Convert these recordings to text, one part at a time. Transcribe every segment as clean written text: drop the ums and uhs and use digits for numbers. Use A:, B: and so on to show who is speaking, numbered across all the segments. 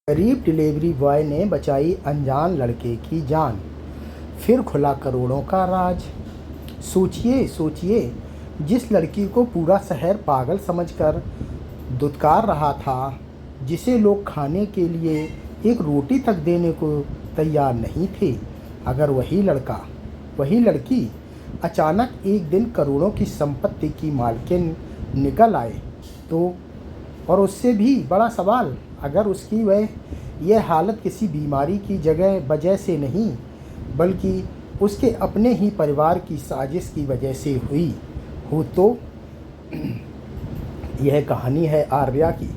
A: गरीब delivery boy ने बचाई अनजान लड़के की जान, फिर खुला करोड़ों का राज। सोचिए सोचिए, जिस लड़की को पूरा शहर पागल समझकर दुत्कार रहा था, जिसे लोग खाने के लिए एक रोटी तक देने को तैयार नहीं थे, अगर वही लड़का, वही लड़की अचानक एक दिन करोड़ों की संपत्ति की मालकिन निकल आए तो। और उससे भी बड़ा सवाल, अगर उसकी यह हालत किसी बीमारी की वजह से नहीं, बल्कि उसके अपने ही परिवार की साजिश की वजह से हुई हो तो। यह कहानी है आर्या की,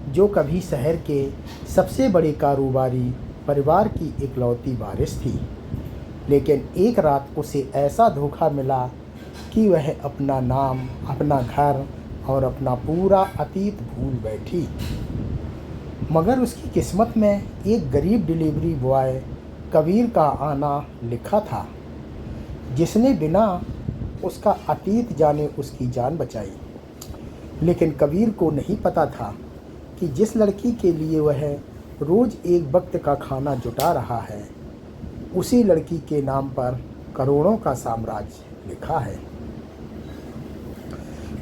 A: जो कभी शहर के सबसे बड़े कारोबारी परिवार की इकलौती वारिस थी। लेकिन एक रात उसे ऐसा धोखा मिला कि वह अपना नाम, अपना घर और अपना पूरा अतीत भूल बैठी। मगर उसकी किस्मत में एक गरीब डिलीवरी बॉय कबीर का आना लिखा था, जिसने बिना उसका अतीत जाने उसकी जान बचाई। लेकिन कबीर को नहीं पता था कि जिस लड़की के लिए वह रोज़ एक वक्त का खाना जुटा रहा है, उसी लड़की के नाम पर करोड़ों का साम्राज्य लिखा है।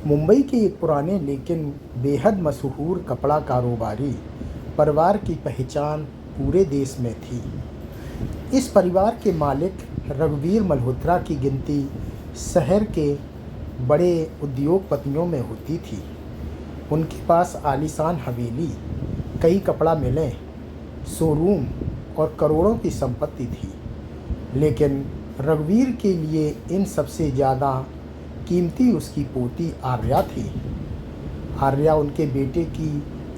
A: मुंबई के एक पुराने लेकिन बेहद मशहूर कपड़ा कारोबारी परिवार की पहचान पूरे देश में थी। इस परिवार के मालिक रघुवीर मल्होत्रा की गिनती शहर के बड़े उद्योगपतियों में होती थी। उनके पास आलीशान हवेली, कई कपड़ा मिलें, शोरूम और करोड़ों की संपत्ति थी। लेकिन रघुवीर के लिए इन सबसे ज़्यादा कीमती उसकी पोती आर्या थी। आर्या उनके बेटे की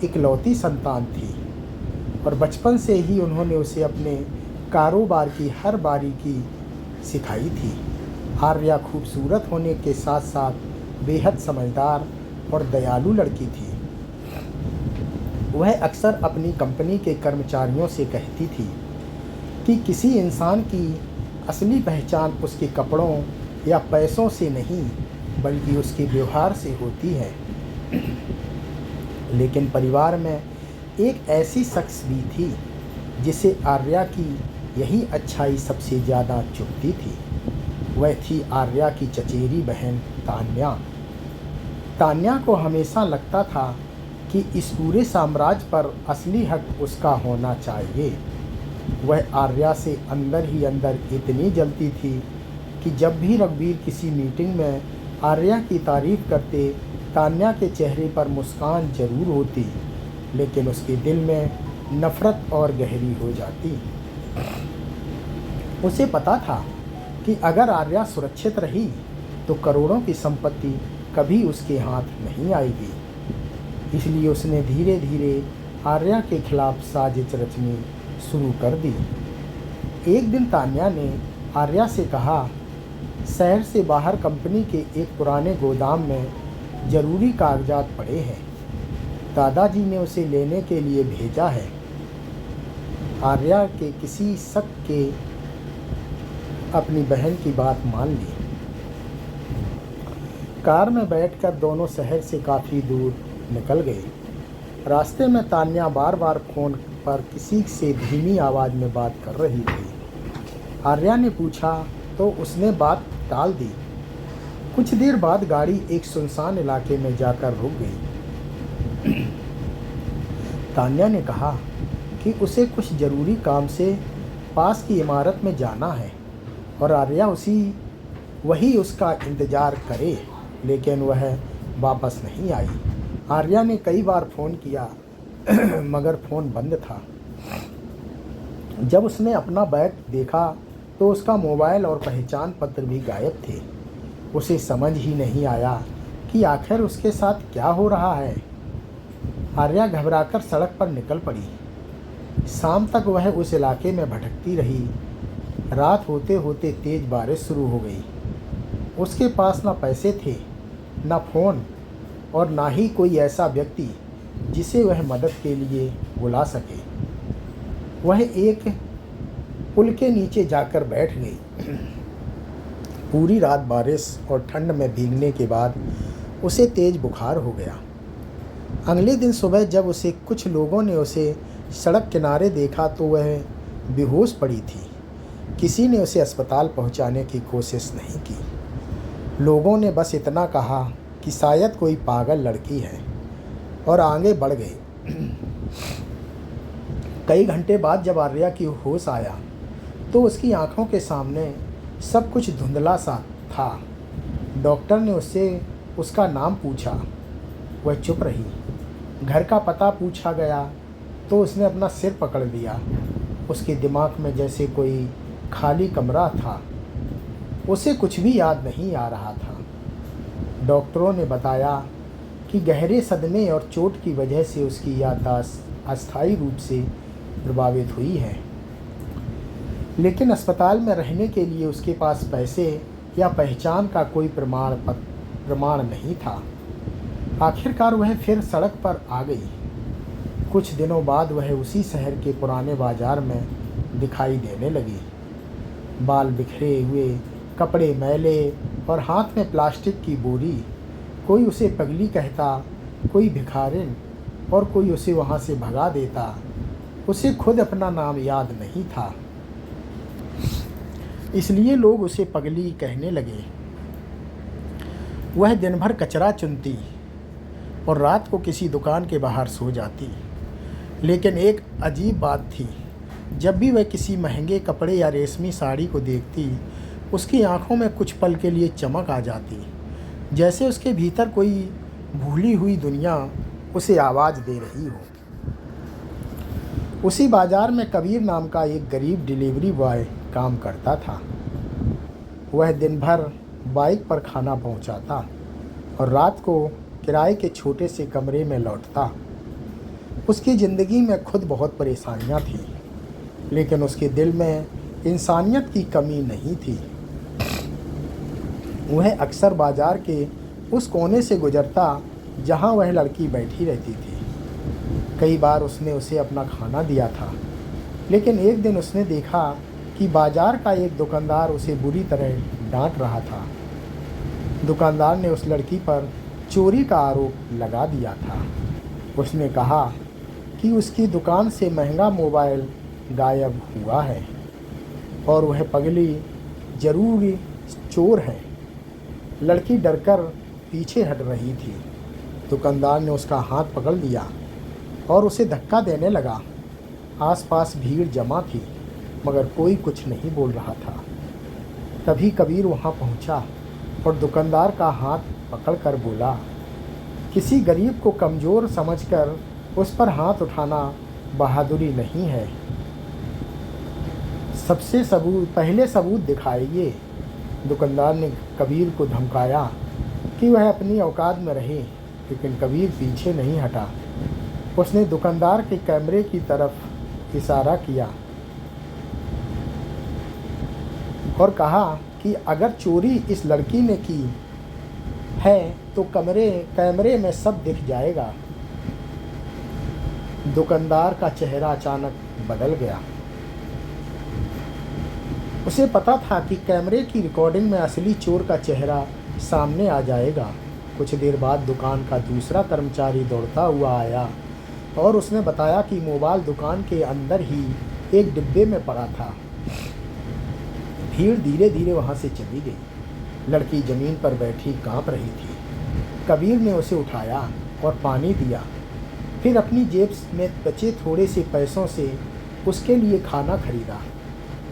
A: इकलौती संतान थी और बचपन से ही उन्होंने उसे अपने कारोबार की हर बारीकी सिखाई थी। आर्या खूबसूरत होने के साथ साथ बेहद समझदार और दयालु लड़की थी। वह अक्सर अपनी कंपनी के कर्मचारियों से कहती थी कि किसी इंसान की असली पहचान उसके कपड़ों या पैसों से नहीं, बल्कि उसके व्यवहार से होती है। लेकिन परिवार में एक ऐसी शख्स भी थी जिसे आर्या की यही अच्छाई सबसे ज़्यादा चुभती थी। वह थी आर्या की चचेरी बहन तान्या। तान्या को हमेशा लगता था कि इस पूरे साम्राज्य पर असली हक उसका होना चाहिए। वह आर्या से अंदर ही अंदर इतनी जलती थी कि जब भी रघुवीर किसी मीटिंग में आर्या की तारीफ करते, तान्या के चेहरे पर मुस्कान जरूर होती, लेकिन उसके दिल में नफरत और गहरी हो जाती। उसे पता था कि अगर आर्या सुरक्षित रही तो करोड़ों की संपत्ति कभी उसके हाथ नहीं आएगी। इसलिए उसने धीरे धीरे आर्या के खिलाफ साजिश रचनी शुरू कर दी। एक दिन तान्या ने आर्या से कहा, शहर से बाहर कंपनी के एक पुराने गोदाम में ज़रूरी कागजात पड़े हैं, दादाजी ने उसे लेने के लिए भेजा है। आर्या के किसी शक के अपनी बहन की बात मान ली। कार में बैठकर दोनों शहर से काफ़ी दूर निकल गए। रास्ते में तान्या बार बार फ़ोन पर किसी से धीमी आवाज़ में बात कर रही थी। आर्या ने पूछा तो उसने बात टाल दी। कुछ देर बाद गाड़ी एक सुनसान इलाके में जाकर रुक गई। तान्या ने कहा कि उसे कुछ ज़रूरी काम से पास की इमारत में जाना है और आर्या वही उसका इंतज़ार करे, लेकिन वह वापस नहीं आई। आर्या ने कई बार फ़ोन किया मगर फ़ोन बंद था। जब उसने अपना बैग देखा तो उसका मोबाइल और पहचान पत्र भी गायब थे। उसे समझ ही नहीं आया कि आखिर उसके साथ क्या हो रहा है। आर्या घबराकर सड़क पर निकल पड़ी। शाम तक वह उस इलाके में भटकती रही। रात होते होते तेज बारिश शुरू हो गई। उसके पास न पैसे थे, न फ़ोन और ना ही कोई ऐसा व्यक्ति जिसे वह मदद के लिए बुला सके। वह एक पुल के नीचे जाकर बैठ गई। पूरी रात बारिश और ठंड में भीगने के बाद उसे तेज बुखार हो गया। अगले दिन सुबह जब उसे कुछ लोगों ने उसे सड़क किनारे देखा तो वह बेहोश पड़ी थी। किसी ने उसे अस्पताल पहुंचाने की कोशिश नहीं की। लोगों ने बस इतना कहा कि शायद कोई पागल लड़की है और आगे बढ़ गए। कई घंटे बाद जब आर्या की होश आया तो उसकी आंखों के सामने सब कुछ धुंधला सा था। डॉक्टर ने उससे उसका नाम पूछा, वह चुप रही। घर का पता पूछा गया तो उसने अपना सिर पकड़ लिया। उसके दिमाग में जैसे कोई खाली कमरा था, उसे कुछ भी याद नहीं आ रहा था। डॉक्टरों ने बताया कि गहरे सदमे और चोट की वजह से उसकी याददाश्त अस्थायी रूप से प्रभावित हुई है, लेकिन अस्पताल में रहने के लिए उसके पास पैसे या पहचान का कोई प्रमाण नहीं था। आखिरकार वह फिर सड़क पर आ गई। कुछ दिनों बाद वह उसी शहर के पुराने बाजार में दिखाई देने लगी। बाल बिखरे हुए, कपड़े मैले और हाथ में प्लास्टिक की बोरी। कोई उसे पगली कहता, कोई भिखारिन और कोई उसे वहाँ से भगा देता। उसे खुद अपना नाम याद नहीं था, इसलिए लोग उसे पगली कहने लगे। वह दिन भर कचरा चुनती और रात को किसी दुकान के बाहर सो जाती। लेकिन एक अजीब बात थी, जब भी वह किसी महंगे कपड़े या रेशमी साड़ी को देखती, उसकी आंखों में कुछ पल के लिए चमक आ जाती, जैसे उसके भीतर कोई भूली हुई दुनिया उसे आवाज़ दे रही हो। उसी बाजार में कबीर नाम का एक गरीब डिलीवरी बॉय काम करता था। वह दिन भर बाइक पर खाना पहुंचाता और रात को किराए के छोटे से कमरे में लौटता। उसकी ज़िंदगी में खुद बहुत परेशानियां थीं, लेकिन उसके दिल में इंसानियत की कमी नहीं थी। वह अक्सर बाजार के उस कोने से गुजरता जहां वह लड़की बैठी रहती थी। कई बार उसने उसे अपना खाना दिया था, लेकिन एक दिन उसने देखा कि बाजार का एक दुकानदार उसे बुरी तरह डांट रहा था। दुकानदार ने उस लड़की पर चोरी का आरोप लगा दिया था। उसने कहा कि उसकी दुकान से महंगा मोबाइल गायब हुआ है और वह पगली जरूर चोर है। लड़की डरकर पीछे हट रही थी। दुकानदार ने उसका हाथ पकड़ लिया और उसे धक्का देने लगा। आसपास भीड़ जमा थी, मगर कोई कुछ नहीं बोल रहा था। तभी कबीर वहां पहुंचा और दुकानदार का हाथ पकड़कर बोला, किसी गरीब को कमज़ोर समझकर उस पर हाथ उठाना बहादुरी नहीं है। पहले सबूत दिखाइए। दुकानदार ने कबीर को धमकाया कि वह अपनी औकात में रहे, लेकिन कबीर पीछे नहीं हटा। उसने दुकानदार के कैमरे की तरफ इशारा किया और कहा कि अगर चोरी इस लड़की ने की है तो कैमरे में सब दिख जाएगा। दुकानदार का चेहरा अचानक बदल गया। उसे पता था कि कैमरे की रिकॉर्डिंग में असली चोर का चेहरा सामने आ जाएगा। कुछ देर बाद दुकान का दूसरा कर्मचारी दौड़ता हुआ आया और उसने बताया कि मोबाइल दुकान के अंदर ही एक डिब्बे में पड़ा था। भीड़ धीरे धीरे वहां से चली गई। लड़की ज़मीन पर बैठी कांप रही थी। कबीर ने उसे उठाया और पानी दिया, फिर अपनी जेब में बचे थोड़े से पैसों से उसके लिए खाना खरीदा।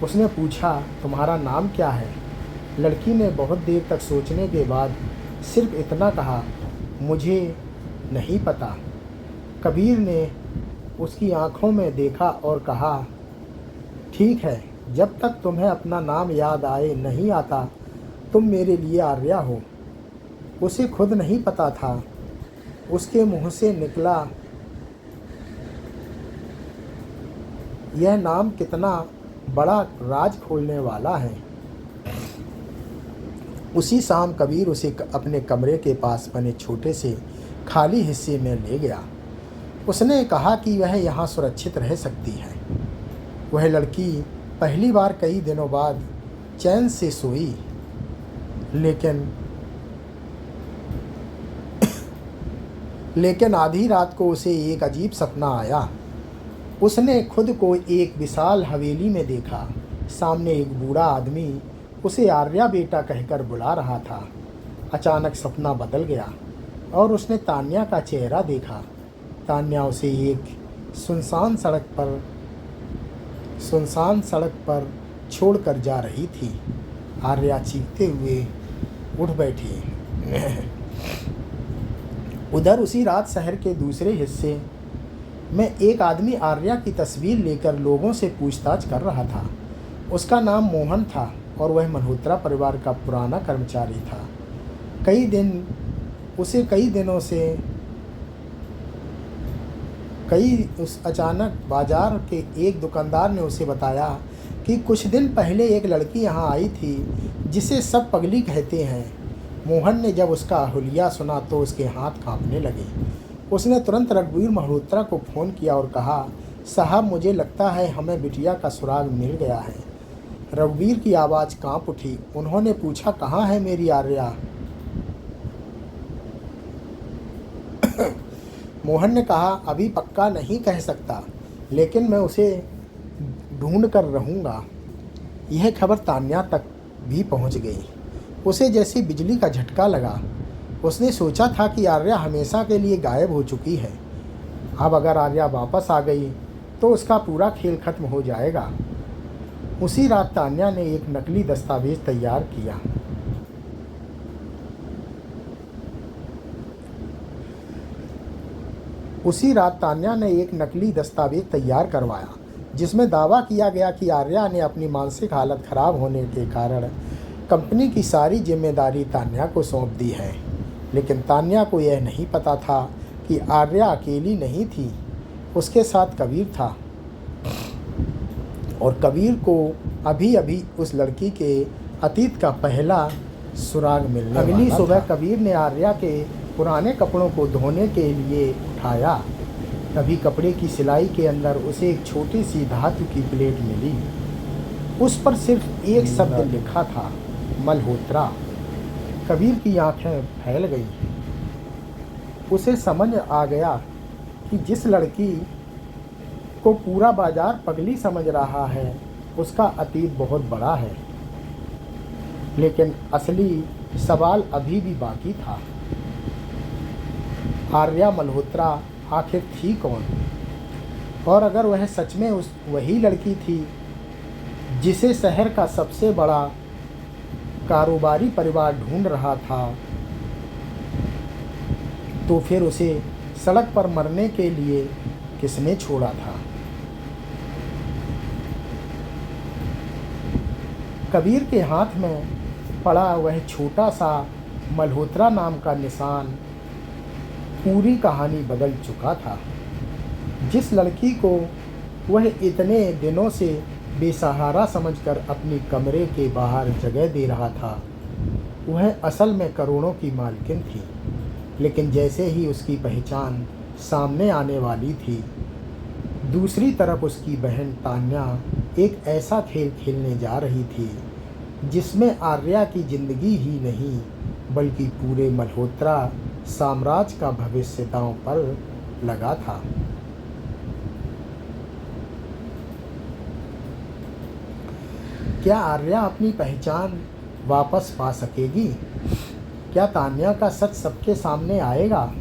A: उसने पूछा, तुम्हारा नाम क्या है? लड़की ने बहुत देर तक सोचने के बाद सिर्फ इतना कहा, मुझे नहीं पता। कबीर ने उसकी आंखों में देखा और कहा, ठीक है, जब तक तुम्हें अपना नाम याद आए नहीं आता, तुम मेरे लिए आर्या हो। उसे खुद नहीं पता था उसके मुंह से निकला यह नाम कितना बड़ा राज खोलने वाला है। उसी शाम कबीर उसे अपने कमरे के पास बने छोटे से खाली हिस्से में ले गया। उसने कहा कि वह यहाँ सुरक्षित रह सकती है। वह लड़की पहली बार कई दिनों बाद चैन से सोई, लेकिन आधी रात को उसे एक अजीब सपना आया। उसने खुद को एक विशाल हवेली में देखा। सामने एक बूढ़ा आदमी उसे आर्या बेटा कहकर बुला रहा था। अचानक सपना बदल गया और उसने तान्या का चेहरा देखा। तान्या उसे एक सुनसान सड़क पर छोड़कर जा रही थी। आर्या चीखते हुए उठ बैठी। उधर उसी रात शहर के दूसरे हिस्से में एक आदमी आर्या की तस्वीर लेकर लोगों से पूछताछ कर रहा था। उसका नाम मोहन था और वह मल्होत्रा परिवार का पुराना कर्मचारी था। कई दिनों से अचानक बाजार के एक दुकानदार ने उसे बताया कि कुछ दिन पहले एक लड़की यहाँ आई थी जिसे सब पगली कहते हैं। मोहन ने जब उसका हुलिया सुना तो उसके हाथ कांपने लगे। उसने तुरंत रघुवीर मल्होत्रा को फ़ोन किया और कहा, साहब मुझे लगता है हमें बिटिया का सुराग मिल गया है। रघुवीर की आवाज़ कांप उठी। उन्होंने पूछा, कहाँ है मेरी आर्या? मोहन ने कहा, अभी पक्का नहीं कह सकता, लेकिन मैं उसे ढूंढ कर रहूँगा। यह खबर तान्या तक भी पहुँच गई। उसे जैसी बिजली का झटका लगा। उसने सोचा था कि आर्या हमेशा के लिए गायब हो चुकी है। अब अगर आर्या वापस आ गई तो उसका पूरा खेल खत्म हो जाएगा। उसी रात तान्या ने एक नकली दस्तावेज तैयार किया। करवाया जिसमें दावा किया गया कि आर्या ने अपनी मानसिक हालत खराब होने के कारण कंपनी की सारी जिम्मेदारी तान्या को सौंप दी है। लेकिन तान्या को यह नहीं पता था कि आर्या अकेली नहीं थी, उसके साथ कबीर था और कबीर को अभी अभी उस लड़की के अतीत का पहला सुराग मिलने वाला था। अगली सुबह कबीर ने आर्या के पुराने कपड़ों को धोने के लिए उठाया। तभी कपड़े की सिलाई के अंदर उसे एक छोटी सी धातु की प्लेट मिली। उस पर सिर्फ एक शब्द लिखा था, मल्होत्रा। कबीर की आंखें फैल गईं। उसे समझ आ गया कि जिस लड़की को पूरा बाजार पगली समझ रहा है उसका अतीत बहुत बड़ा है। लेकिन असली सवाल अभी भी बाकी था। आर्या मल्होत्रा आखिर थी कौन? और अगर वह सच में वही लड़की थी जिसे शहर का सबसे बड़ा कारोबारी परिवार ढूंढ रहा था, तो फिर उसे सड़क पर मरने के लिए किसने छोड़ा था? कबीर के हाथ में पड़ा वह छोटा सा मल्होत्रा नाम का निशान पूरी कहानी बदल चुका था। जिस लड़की को वह इतने दिनों से बेसहारा समझकर अपनी कमरे के बाहर जगह दे रहा था, वह असल में करोड़ों की मालकिन थी। लेकिन जैसे ही उसकी पहचान सामने आने वाली थी, दूसरी तरफ उसकी बहन तान्या एक ऐसा खेल खेलने जा रही थी जिसमें आर्या की जिंदगी ही नहीं बल्कि पूरे मल्होत्रा साम्राज्य का भविष्य दांव पर लगा था। क्या आर्या अपनी पहचान वापस पा सकेगी? क्या तान्या का सच सबके सामने आएगा?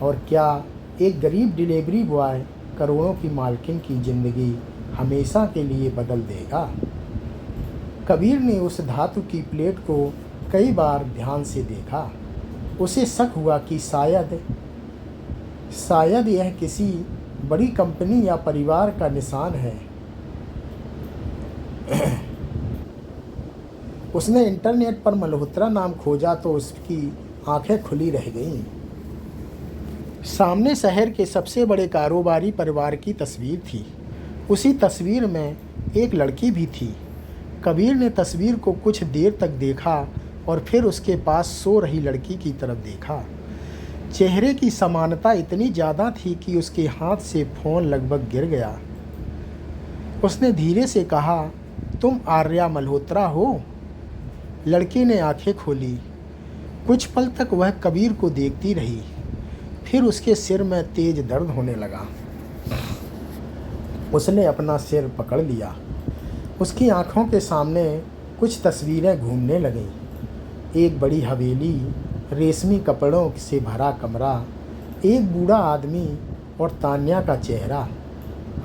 A: और क्या एक गरीब डिलीवरी बॉय करोड़ों की मालकिन की जिंदगी हमेशा के लिए बदल देगा? कबीर ने उस धातु की प्लेट को कई बार ध्यान से देखा। उसे शक हुआ कि शायद यह किसी बड़ी कंपनी या परिवार का निशान है। उसने इंटरनेट पर मल्होत्रा नाम खोजा तो उसकी आंखें खुली रह गईं। सामने शहर के सबसे बड़े कारोबारी परिवार की तस्वीर थी। उसी तस्वीर में एक लड़की भी थी। कबीर ने तस्वीर को कुछ देर तक देखा और फिर उसके पास सो रही लड़की की तरफ देखा। चेहरे की समानता इतनी ज़्यादा थी कि उसके हाथ से फ़ोन लगभग गिर गया। उसने धीरे से कहा, तुम आर्या मल्होत्रा हो? लड़की ने आंखें खोली। कुछ पल तक वह कबीर को देखती रही, फिर उसके सिर में तेज दर्द होने लगा। उसने अपना सिर पकड़ लिया। उसकी आंखों के सामने कुछ तस्वीरें घूमने लगीं। एक बड़ी हवेली, रेशमी कपड़ों से भरा कमरा, एक बूढ़ा आदमी और तान्या का चेहरा।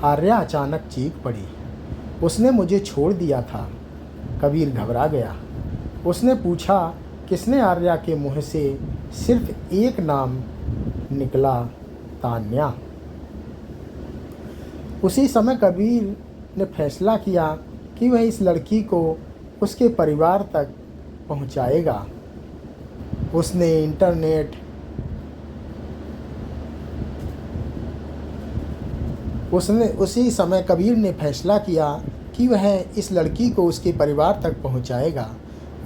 A: आर्या अचानक चीख पड़ी, उसने मुझे छोड़ दिया था। कबीर घबरा गया। उसने पूछा, किसने? आर्या के मुंह से सिर्फ एक नाम निकला, तान्या। उसी समय कबीर ने फैसला किया कि वह इस लड़की को उसके परिवार तक पहुंचाएगा। उसी समय कबीर ने फैसला किया कि वह इस लड़की को उसके परिवार तक पहुंचाएगा।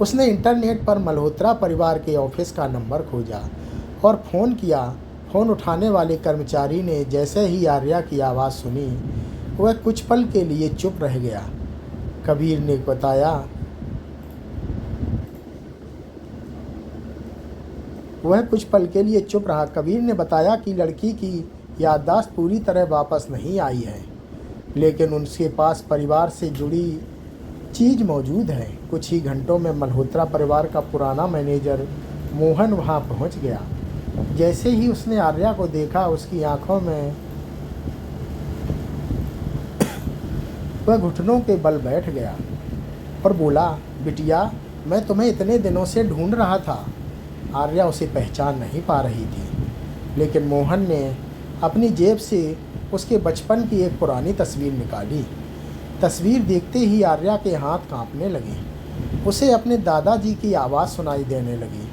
A: उसने इंटरनेट पर मल्होत्रा परिवार के ऑफिस का नंबर खोजा और फ़ोन किया। फ़ोन उठाने वाले कर्मचारी ने जैसे ही आर्या की आवाज़ सुनी, वह कुछ पल के लिए चुप रह गया। कबीर ने बताया, वह कुछ पल के लिए चुप रहा। कबीर ने बताया कि लड़की की याददाश्त पूरी तरह वापस नहीं आई है, लेकिन उनके पास परिवार से जुड़ी चीज़ मौजूद है। कुछ ही घंटों में मल्होत्रा परिवार का पुराना मैनेजर मोहन वहां पहुंच गया। जैसे ही उसने आर्या को देखा, उसकी आंखों में वह घुटनों के बल बैठ गया और बोला, बिटिया, मैं तुम्हें इतने दिनों से ढूंढ रहा था। आर्या उसे पहचान नहीं पा रही थी, लेकिन मोहन ने अपनी जेब से उसके बचपन की एक पुरानी तस्वीर निकाली। तस्वीर देखते ही आर्या के हाथ कांपने लगे। उसे अपने दादाजी की आवाज़ सुनाई देने लगी।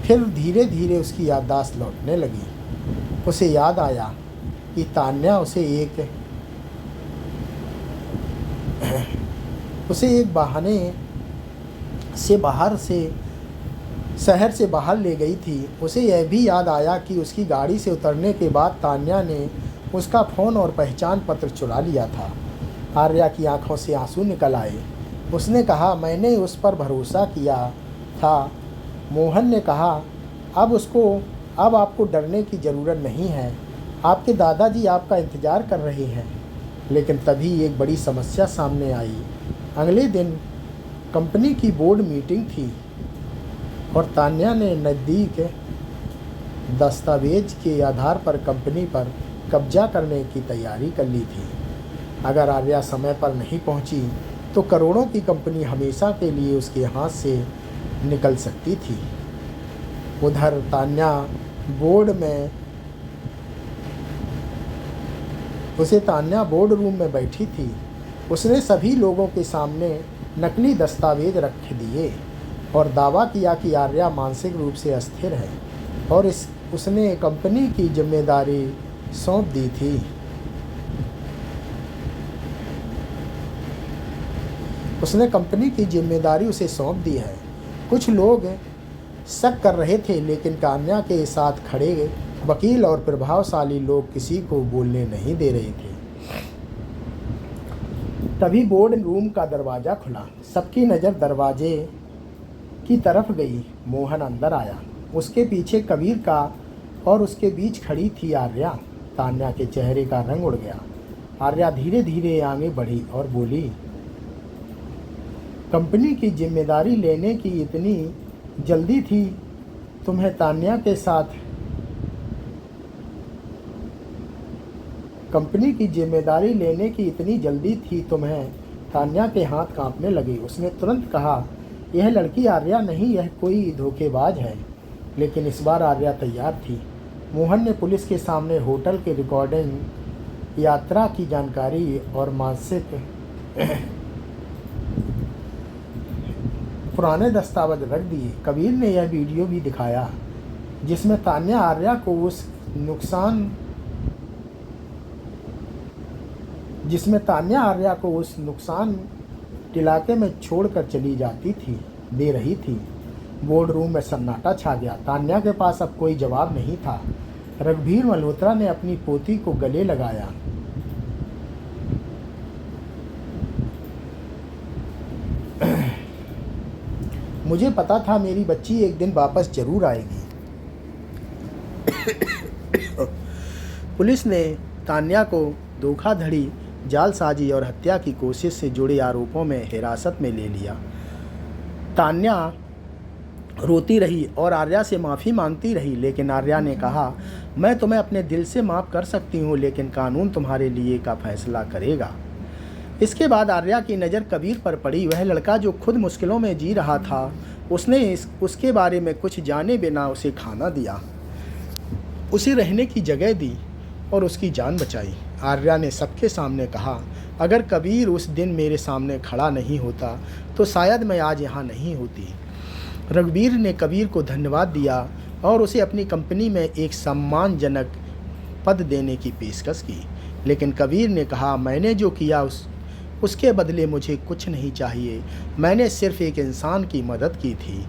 A: फिर धीरे धीरे उसकी याददाश्त लौटने लगी। उसे याद आया कि तान्या उसे एक बहाने से शहर से बाहर ले गई थी। उसे यह भी याद आया कि उसकी गाड़ी से उतरने के बाद तान्या ने उसका फ़ोन और पहचान पत्र चुरा लिया था। आर्या की आंखों से आंसू निकल आए। उसने कहा, मैंने उस पर भरोसा किया था। मोहन ने कहा, अब आपको डरने की ज़रूरत नहीं है। आपके दादाजी आपका इंतज़ार कर रहे हैं। लेकिन तभी एक बड़ी समस्या सामने आई। अगले दिन कंपनी की बोर्ड मीटिंग थी और तान्या ने नज़दीक दस्तावेज के आधार पर कंपनी पर कब्जा करने की तैयारी कर ली थी। अगर आर्या समय पर नहीं पहुंची तो करोड़ों की कंपनी हमेशा के लिए उसके हाथ से निकल सकती थी। उधर तान्या बोर्ड रूम में बैठी थी। उसने सभी लोगों के सामने नकली दस्तावेज रख दिए और दावा किया कि आर्या मानसिक रूप से अस्थिर है और उसने कंपनी की जिम्मेदारी सौंप दी थी। उसने कंपनी की जिम्मेदारी उसे सौंप दी है। कुछ लोग शक कर रहे थे, लेकिन तान्या के साथ खड़े वकील और प्रभावशाली लोग किसी को बोलने नहीं दे रहे थे। तभी बोर्ड रूम का दरवाज़ा खुला। सबकी नज़र दरवाजे की तरफ गई। मोहन अंदर आया। उसके पीछे कबीर का और उसके बीच खड़ी थी आर्या। तान्या के चेहरे का रंग उड़ गया। आर्या धीरे धीरे आगे बढ़ी और बोली, कंपनी की जिम्मेदारी लेने की इतनी जल्दी थी तुम्हें तान्या के साथ? कंपनी की जिम्मेदारी लेने की इतनी जल्दी थी तुम्हें? तान्या के हाथ कांपने लगे। उसने तुरंत कहा, यह लड़की आर्या नहीं, यह कोई धोखेबाज है। लेकिन इस बार आर्या तैयार थी। मोहन ने पुलिस के सामने होटल के रिकॉर्डिंग, यात्रा की जानकारी और मासिक पुराने दस्तावेज रख दिए। कबीर ने यह वीडियो भी दिखाया जिसमें तान्या आर्या को उस नुकसान इलाके में छोड़कर चली दे रही थी। बोर्ड रूम में सन्नाटा छा गया। तान्या के पास अब कोई जवाब नहीं था। रघुवीर मल्होत्रा ने अपनी पोती को गले लगाया। मुझे पता था मेरी बच्ची एक दिन वापस जरूर आएगी। पुलिस ने तान्या को धोखाधड़ी जालसाजी और हत्या की कोशिश से जुड़े आरोपों में हिरासत में ले लिया। तान्या रोती रही और आर्या से माफ़ी मांगती रही, लेकिन आर्या ने कहा, मैं तुम्हें अपने दिल से माफ़ कर सकती हूँ, लेकिन कानून तुम्हारे लिए का फैसला करेगा। इसके बाद आर्या की नज़र कबीर पर पड़ी। वह लड़का जो खुद मुश्किलों में जी रहा था, उसने उसके बारे में कुछ जाने बिना उसे खाना दिया, उसे रहने की जगह दी और उसकी जान बचाई। आर्या ने सबके सामने कहा, अगर कबीर उस दिन मेरे सामने खड़ा नहीं होता तो शायद मैं आज यहाँ नहीं होती। रघुवीर ने कबीर को धन्यवाद दिया और उसे अपनी कंपनी में एक सम्मानजनक पद देने की पेशकश की, लेकिन कबीर ने कहा, मैंने जो किया उसके बदले मुझे कुछ नहीं चाहिए, मैंने सिर्फ एक इंसान की मदद की थी।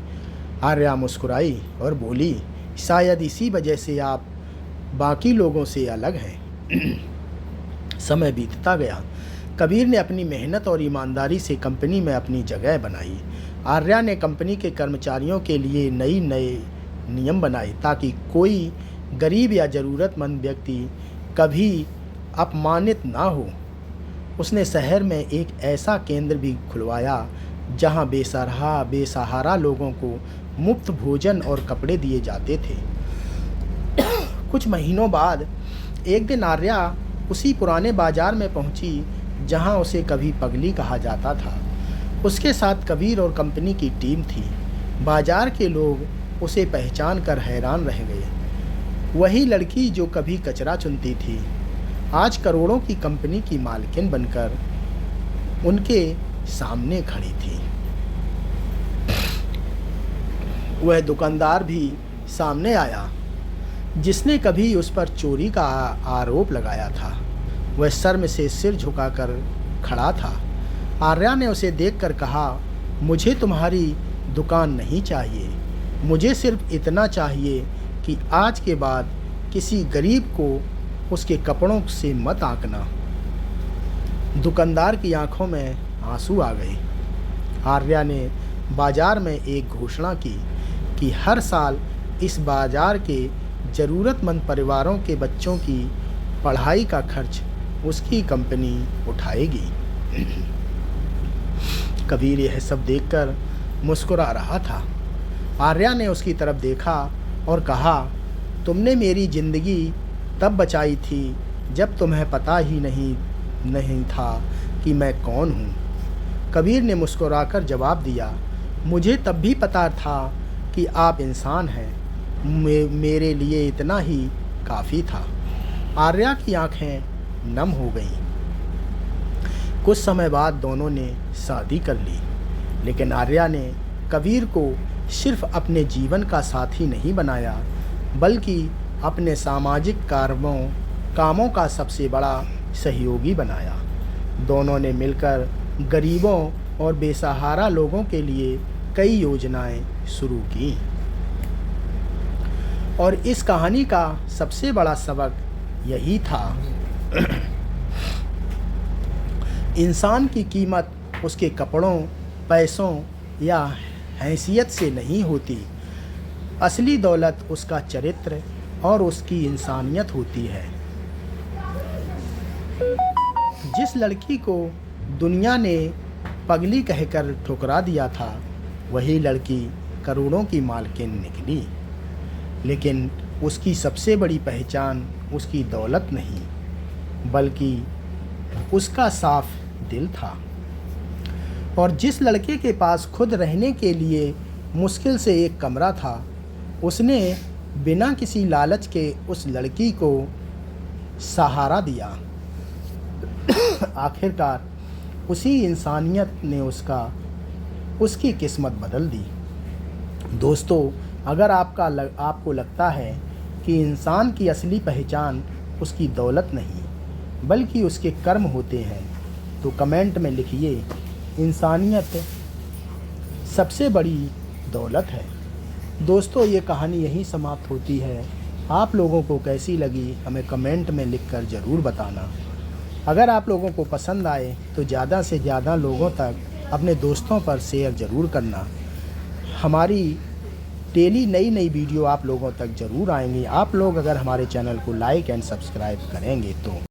A: आर्या मुस्कुराई और बोली, शायद इसी वजह से आप बाकी लोगों से अलग हैं। समय बीतता गया। कबीर ने अपनी मेहनत और ईमानदारी से कंपनी में अपनी जगह बनाई। आर्या ने कंपनी के कर्मचारियों के लिए नए नियम बनाए ताकि कोई गरीब या ज़रूरतमंद व्यक्ति कभी अपमानित ना हो। उसने शहर में एक ऐसा केंद्र भी खुलवाया जहां बेसहारा लोगों को मुफ्त भोजन और कपड़े दिए जाते थे। कुछ महीनों बाद एक दिन आर्या उसी पुराने बाजार में पहुंची जहां उसे कभी पगली कहा जाता था। उसके साथ कबीर और कंपनी की टीम थी। बाजार के लोग उसे पहचान कर हैरान रह गए। वही लड़की जो कभी कचरा चुनती थी, आज करोड़ों की कंपनी की मालकिन बनकर उनके सामने खड़ी थी। वह दुकानदार भी सामने आया जिसने कभी उस पर चोरी का आरोप लगाया था। वह शर्म से सिर झुकाकर खड़ा था। आर्या ने उसे देखकर कहा, मुझे तुम्हारी दुकान नहीं चाहिए, मुझे सिर्फ इतना चाहिए कि आज के बाद किसी गरीब को उसके कपड़ों से मत आंकना। दुकानदार की आंखों में आंसू आ गए। आर्या ने बाजार में एक घोषणा की कि हर साल इस बाजार के ज़रूरतमंद परिवारों के बच्चों की पढ़ाई का खर्च उसकी कंपनी उठाएगी। कबीर यह सब देखकर मुस्कुरा रहा था। आर्या ने उसकी तरफ देखा और कहा, तुमने मेरी ज़िंदगी तब बचाई थी जब तुम्हें पता ही नहीं था कि मैं कौन हूँ। कबीर ने मुस्कुराकर जवाब दिया, मुझे तब भी पता था कि आप इंसान हैं, मेरे लिए इतना ही काफ़ी था। आर्या की आंखें नम हो गईं। कुछ समय बाद दोनों ने शादी कर ली, लेकिन आर्या ने कबीर को सिर्फ अपने जीवन का साथी नहीं बनाया, बल्कि अपने सामाजिक कामों का सबसे बड़ा सहयोगी बनाया। दोनों ने मिलकर गरीबों और बेसहारा लोगों के लिए कई योजनाएं शुरू की। और इस कहानी का सबसे बड़ा सबक यही था, इंसान की कीमत उसके कपड़ों, पैसों या हैसियत से नहीं होती। असली दौलत उसका चरित्र और उसकी इंसानियत होती है। जिस लड़की को दुनिया ने पगली कहकर ठुकरा दिया था, वही लड़की करोड़ों की मालकिन निकली। लेकिन उसकी सबसे बड़ी पहचान उसकी दौलत नहीं, बल्कि उसका साफ दिल था। और जिस लड़के के पास खुद रहने के लिए मुश्किल से एक कमरा था, उसने बिना किसी लालच के उस लड़की को सहारा दिया। आखिरकार उसी इंसानियत ने उसकी किस्मत बदल दी। दोस्तों, अगर आपको लगता है कि इंसान की असली पहचान उसकी दौलत नहीं बल्कि उसके कर्म होते हैं, तो कमेंट में लिखिए, इंसानियत सबसे बड़ी दौलत है। दोस्तों, ये कहानी यहीं समाप्त होती है। आप लोगों को कैसी लगी हमें कमेंट में लिखकर ज़रूर बताना। अगर आप लोगों को पसंद आए तो ज़्यादा से ज़्यादा लोगों तक अपने दोस्तों पर शेयर ज़रूर करना। हमारी डेली नई वीडियो आप लोगों तक ज़रूर आएंगी। आप लोग अगर हमारे चैनल को लाइक एंड सब्सक्राइब करेंगे तो।